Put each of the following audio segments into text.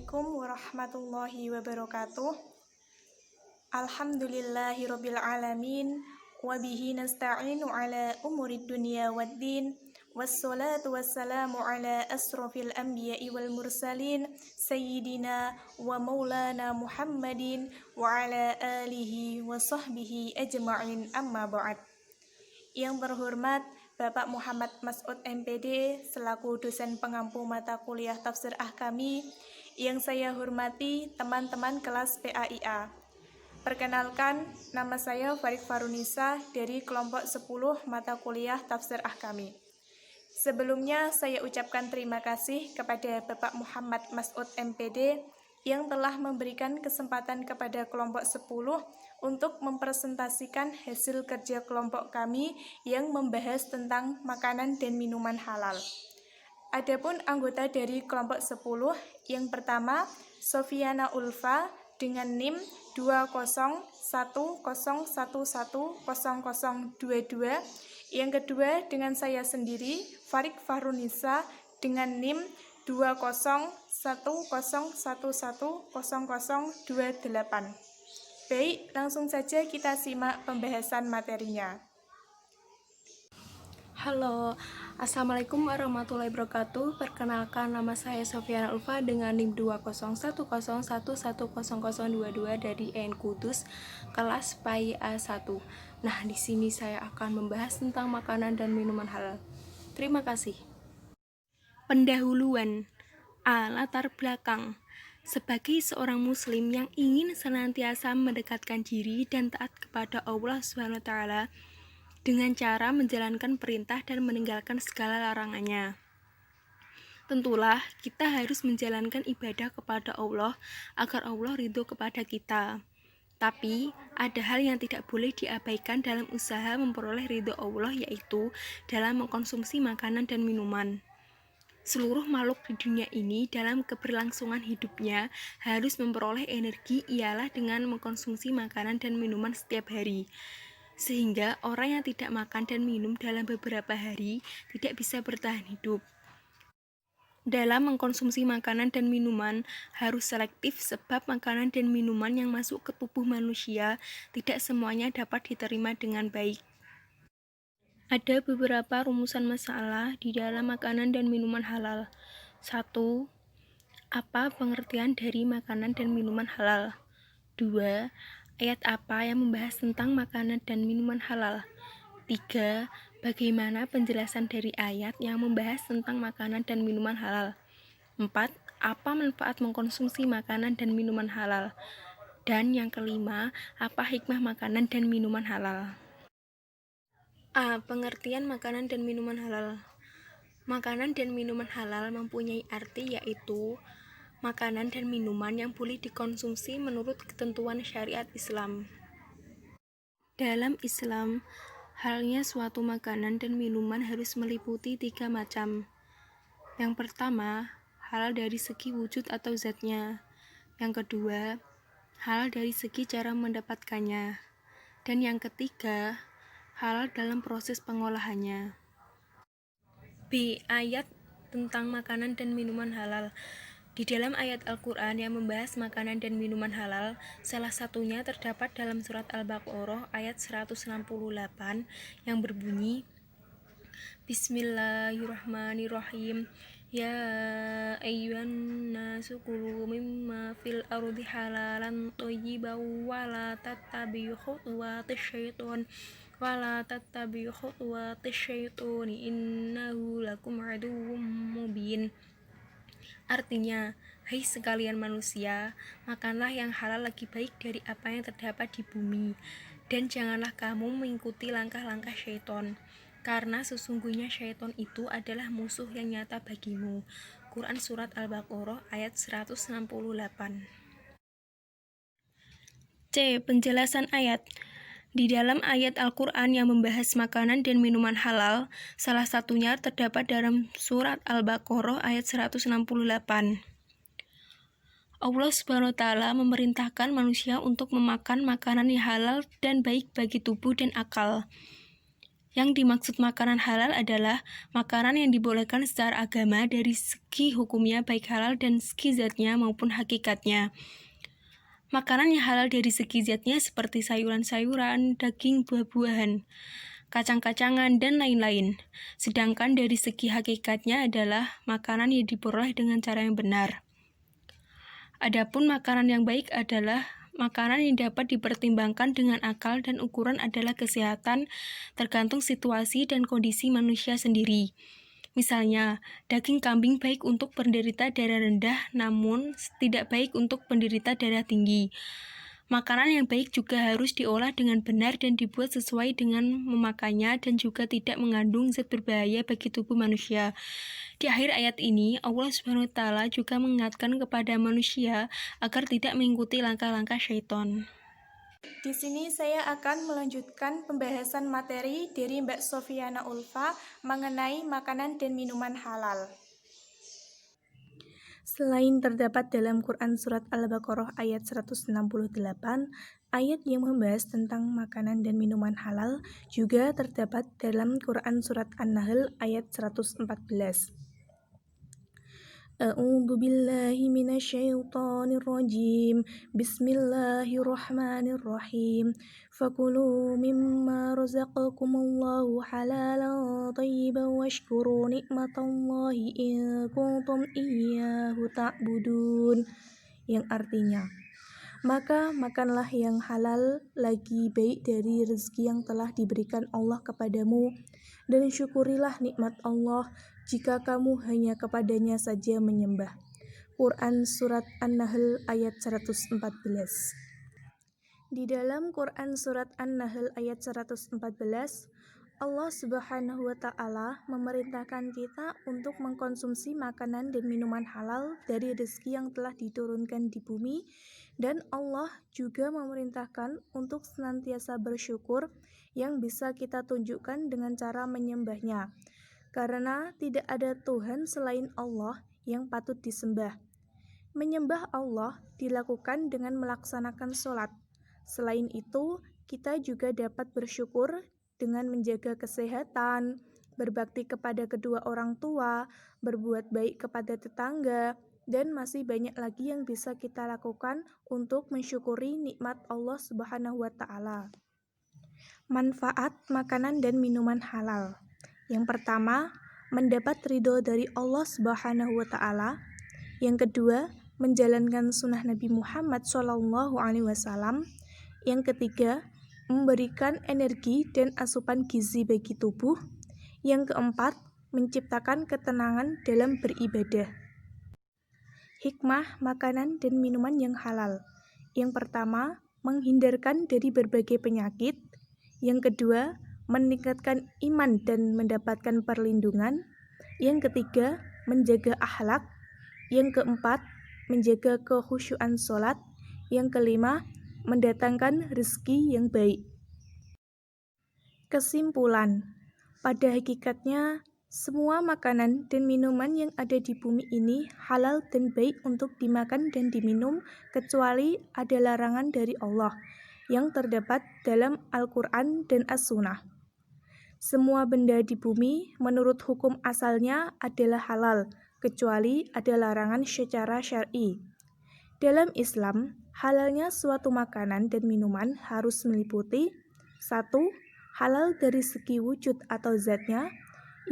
Assalamualaikum warahmatullahi wabarakatuh. Alhamdulillahirabbil alamin wa bihi nasta'inu ala umurid dunya waddin. Wassalatu wassalamu ala asrofil anbiya'i wal mursalin sayyidina wa maulana Muhammadin wa ala alihi wa sahbihi ajma'in, amma ba'd. Yang terhormat Bapak Muhammad Mas'ud MPD selaku dosen pengampu mata kuliah Tafsir Ahkami, yang saya hormati teman-teman kelas PAIA. Perkenalkan, nama saya Farid Farunisa dari kelompok 10 mata kuliah Tafsir Ahkami. Sebelumnya saya ucapkan terima kasih kepada Bapak Muhammad Mas'ud MPD yang telah memberikan kesempatan kepada kelompok 10 untuk mempresentasikan hasil kerja kelompok kami yang membahas tentang makanan dan minuman halal. Adapun anggota dari kelompok 10, yang pertama Sofiana Ulfa dengan NIM 20110110022, yang kedua dengan saya sendiri Farid Farunisa dengan NIM 20110110028. Baik, langsung saja kita simak pembahasan materinya. Halo, Assalamualaikum warahmatullahi wabarakatuh. Perkenalkan, nama saya Sofiana Ulfa dengan NIM 20110110022 dari EN Kudus, kelas PAIA 1. Nah, di sini saya akan membahas tentang makanan dan minuman halal. Terima kasih. Pendahuluan. Latar belakang. Sebagai seorang muslim yang ingin senantiasa mendekatkan diri dan taat kepada Allah SWT dengan cara menjalankan perintah dan meninggalkan segala larangannya, tentulah kita harus menjalankan ibadah kepada Allah agar Allah ridho kepada kita. Tapi ada hal yang tidak boleh diabaikan dalam usaha memperoleh ridho Allah, yaitu dalam mengkonsumsi makanan dan minuman. Seluruh makhluk di dunia ini dalam keberlangsungan hidupnya harus memperoleh energi ialah dengan mengkonsumsi makanan dan minuman setiap hari. Sehingga orang yang tidak makan dan minum dalam beberapa hari tidak bisa bertahan hidup. Dalam mengkonsumsi makanan dan minuman harus selektif, sebab makanan dan minuman yang masuk ke tubuh manusia tidak semuanya dapat diterima dengan baik. Ada beberapa rumusan masalah di dalam makanan dan minuman halal. 1. Apa pengertian dari makanan dan minuman halal? 2. Ayat apa yang membahas tentang makanan dan minuman halal? 3. Bagaimana penjelasan dari ayat yang membahas tentang makanan dan minuman halal? 4. Apa manfaat mengkonsumsi makanan dan minuman halal? Dan yang kelima, apa hikmah makanan dan minuman halal? Pengertian makanan dan minuman halal. Makanan dan minuman halal mempunyai arti, yaitu makanan dan minuman yang boleh dikonsumsi menurut ketentuan syariat Islam. Dalam Islam, halnya suatu makanan dan minuman harus meliputi 3 macam. Yang pertama, halal dari segi wujud atau zatnya. Yang kedua, halal dari segi cara mendapatkannya. Dan yang ketiga, halal dalam proses pengolahannya. B. Ayat tentang makanan dan minuman halal. Di dalam ayat Al-Quran yang membahas makanan dan minuman halal, salah satunya terdapat dalam surat Al-Baqarah ayat 168 yang berbunyi, Bismillahirrahmanirrahim. Ya ayyuhan nasu kulu mimma fil ardi halalan thayyiban wa la tattabi'u khutuwatis syaiton innahu lakum aduwwum mubin. Artinya, hai sekalian manusia, makanlah yang halal lagi baik dari apa yang terdapat di bumi, dan janganlah kamu mengikuti langkah-langkah syaiton, karena sesungguhnya syaiton itu adalah musuh yang nyata bagimu. Quran Surat Al-Baqarah ayat 168. C. Penjelasan ayat. Di dalam ayat Al-Quran yang membahas makanan dan minuman halal, salah satunya terdapat dalam surat Al-Baqarah ayat 168. Allah SWT memerintahkan manusia untuk memakan makanan yang halal dan baik bagi tubuh dan akal. Yang dimaksud makanan halal adalah makanan yang dibolehkan secara agama dari segi hukumnya baik halal dan segi zatnya maupun hakikatnya. Makanan yang halal dari segi zatnya seperti sayuran-sayuran, daging, buah-buahan, kacang-kacangan, dan lain-lain. Sedangkan dari segi hakikatnya adalah makanan yang diperoleh dengan cara yang benar. Adapun makanan yang baik adalah makanan yang dapat dipertimbangkan dengan akal dan ukuran adalah kesehatan tergantung situasi dan kondisi manusia sendiri. Misalnya, daging kambing baik untuk penderita darah rendah namun tidak baik untuk penderita darah tinggi. Makanan yang baik juga harus diolah dengan benar dan dibuat sesuai dengan memakannya dan juga tidak mengandung zat berbahaya bagi tubuh manusia. Di akhir ayat ini, Allah SWT juga mengingatkan kepada manusia agar tidak mengikuti langkah-langkah syaitan. Di sini saya akan melanjutkan pembahasan materi dari Mbak Sofiana Ulfa mengenai makanan dan minuman halal. Selain terdapat dalam Quran Surat Al-Baqarah ayat 168, ayat yang membahas tentang makanan dan minuman halal juga terdapat dalam Quran Surat An-Nahl ayat 114. A'udzu billahi minasyaitonir rajim. Bismillahirrahmanirrahim. Fakulu mimma razaqakumullahu halalan thayyiban washkuru nikmatallahi in kuntum iyyahu ta'budun. Yang artinya, maka makanlah yang halal lagi baik dari rezeki yang telah diberikan Allah kepadamu, dan syukurilah nikmat Allah jika kamu hanya kepadanya saja menyembah. Quran Surat An-Nahl ayat 114. Di dalam Quran Surat An-Nahl ayat 114, Allah Subhanahu wa Ta'ala memerintahkan kita untuk mengkonsumsi makanan dan minuman halal dari rezeki yang telah diturunkan di bumi, dan Allah juga memerintahkan untuk senantiasa bersyukur yang bisa kita tunjukkan dengan cara menyembahnya, karena tidak ada Tuhan selain Allah yang patut disembah. Menyembah Allah dilakukan dengan melaksanakan sholat. Selain itu, kita juga dapat bersyukur dengan menjaga kesehatan, berbakti kepada kedua orang tua, berbuat baik kepada tetangga, dan masih banyak lagi yang bisa kita lakukan untuk mensyukuri nikmat Allah Subhanahu wa Ta'ala. Manfaat makanan dan minuman halal. Yang pertama, mendapat ridho dari Allah Subhanahu wa Ta'ala. Yang kedua, menjalankan sunnah Nabi Muhammad SAW. Yang ketiga, memberikan energi dan asupan gizi bagi tubuh. Yang keempat, menciptakan ketenangan dalam beribadah. Hikmah makanan dan minuman yang halal. Yang pertama, menghindarkan dari berbagai penyakit. Yang kedua, meningkatkan iman dan mendapatkan perlindungan. Yang ketiga, menjaga akhlak. Yang keempat, menjaga kekhusyuan sholat. Yang kelima, mendatangkan rezeki yang baik. Kesimpulan, pada hakikatnya, semua makanan dan minuman yang ada di bumi ini halal dan baik untuk dimakan dan diminum, kecuali ada larangan dari Allah yang terdapat dalam Al-Quran dan As-Sunnah. Semua benda di bumi menurut hukum asalnya adalah halal, kecuali ada larangan secara syar'i. Dalam Islam, halalnya suatu makanan dan minuman harus meliputi 1. Halal dari segi wujud atau zatnya.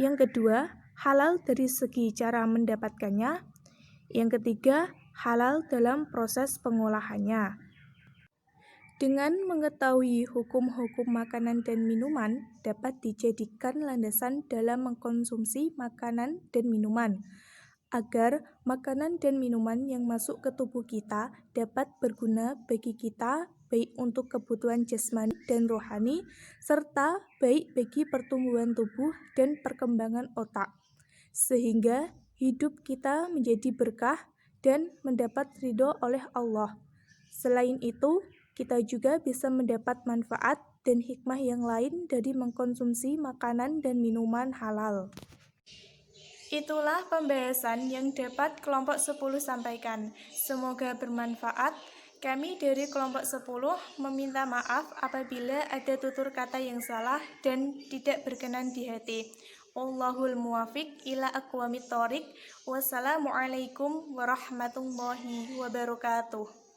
Yang kedua, halal dari segi cara mendapatkannya. Yang ketiga, halal dalam proses pengolahannya. Dengan mengetahui hukum-hukum makanan dan minuman dapat dijadikan landasan dalam mengkonsumsi makanan dan minuman, agar makanan dan minuman yang masuk ke tubuh kita dapat berguna bagi kita, baik untuk kebutuhan jasmani dan rohani, serta baik bagi pertumbuhan tubuh dan perkembangan otak, sehingga hidup kita menjadi berkah dan mendapat ridho oleh Allah. Selain itu, kita juga bisa mendapat manfaat dan hikmah yang lain dari mengkonsumsi makanan dan minuman halal. Itulah pembahasan yang dapat kelompok 10 sampaikan. Semoga bermanfaat. Kami dari kelompok 10 meminta maaf apabila ada tutur kata yang salah dan tidak berkenan di hati. Wallahul muwafiq ila aqwamit thoriq. Wassalamualaikum warahmatullahi wabarakatuh.